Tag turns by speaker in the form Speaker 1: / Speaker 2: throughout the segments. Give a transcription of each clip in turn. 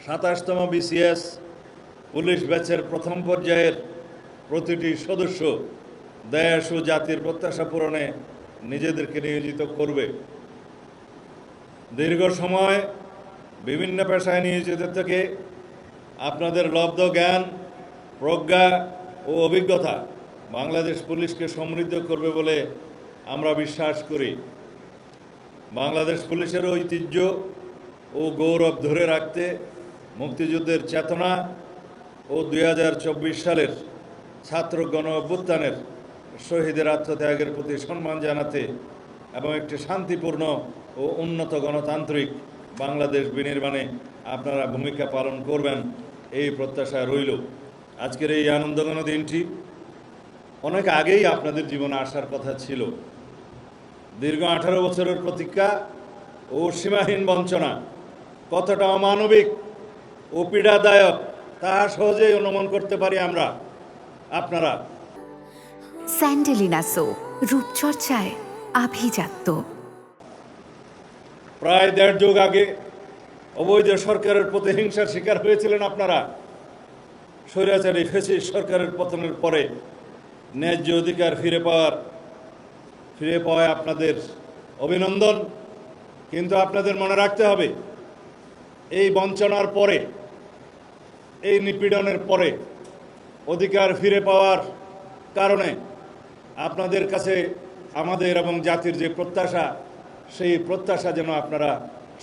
Speaker 1: 27তম BCS police ব্যাচের প্রথম পর্যায়ের প্রতিটি সদস্য দেশ ও জাতির প্রত্যাশা পূরণে নিজেদেরকে নিয়োজিত করবে। দীর্ঘ সময় বিভিন্ন পেশায় নিয়োজিত থেকে আপনাদের লব্ধ জ্ঞান, প্রজ্ঞা ও অভিজ্ঞতা বাংলাদেশ পুলিশকে সমৃদ্ধ করবে বলে আমরা বিশ্বাস করি। বাংলাদেশ পুলিশের ঐতিহ্য ও গৌরব ধরে রাখতে মুক্তিযুদ্ধের চেতনা ও 2024 সালের ছাত্র গণ অভ্যুত্থানের শহীদের আত্মত্যাগের প্রতি সম্মান জানাতে এবং একটি শান্তিপূর্ণ ও উন্নত গণতান্ত্রিক বাংলাদেশ বিনির্মাণে আপনারা ভূমিকা পালন করবেন, এই প্রত্যাশা রইল। আজকের এই আনন্দঘন দিনটি অনেক আগেই আপনাদের জীবনে আসার কথা ছিল। দীর্ঘ 18 বছরের প্রতীক্ষা ও সীমাহীন বঞ্চনা কতটা অমানবিক ও পীড়াদায়ক তা সহজেই অনুমান করতে পারি আমরা, আপনারা।
Speaker 2: স্যান্ডেলিনা সো, রূপচর্চায় আভিজাত্য।
Speaker 1: প্রায় 1.5 যুগ আগে অবৈধ সরকারের প্রতিহিংসার শিকার হয়েছিলেন আপনারা। স্বৈরাচারী ফ্যাসিস্ট সরকারের পতনের পরে ন্যায্য অধিকার ফিরে পাওয়ায় আপনাদের অভিনন্দন। কিন্তু আপনাদের মনে রাখতে হবে, এই বঞ্চনার পরে, এই নিপীড়নের পরে অধিকার ফিরে পাওয়ার কারণে আপনাদের কাছে আমাদের এবং জাতির যে প্রত্যাশা, সেই প্রত্যাশা যেন আপনারা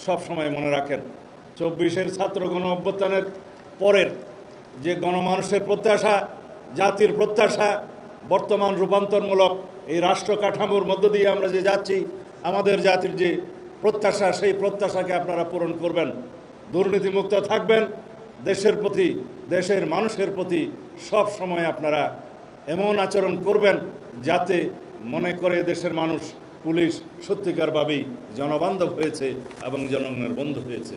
Speaker 1: সব সময় মনে রাখেন। 24-এর ছাত্র গণ অভ্যুত্থানের পরের যে গণমানুষের প্রত্যাশা, জাতির প্রত্যাশা, বর্তমান রূপান্তরমূলক এই রাষ্ট্র কাঠামোর মধ্য দিয়ে আমরা যে যাচ্ছি, আমাদের জাতির যে প্রত্যাশা, সেই প্রত্যাশাকে আপনারা পূরণ করবেন, দুর্নীতিমুক্ত থাকবেন, দেশের প্রতি, দেশের মানুষের প্রতি সব সময় আপনারা এমন আচরণ করবেন যাতে মনে করে দেশের মানুষ পুলিশ সত্যিকারভাবেই জনবান্ধব হয়েছে এবং জনগণের বন্ধু হয়েছে।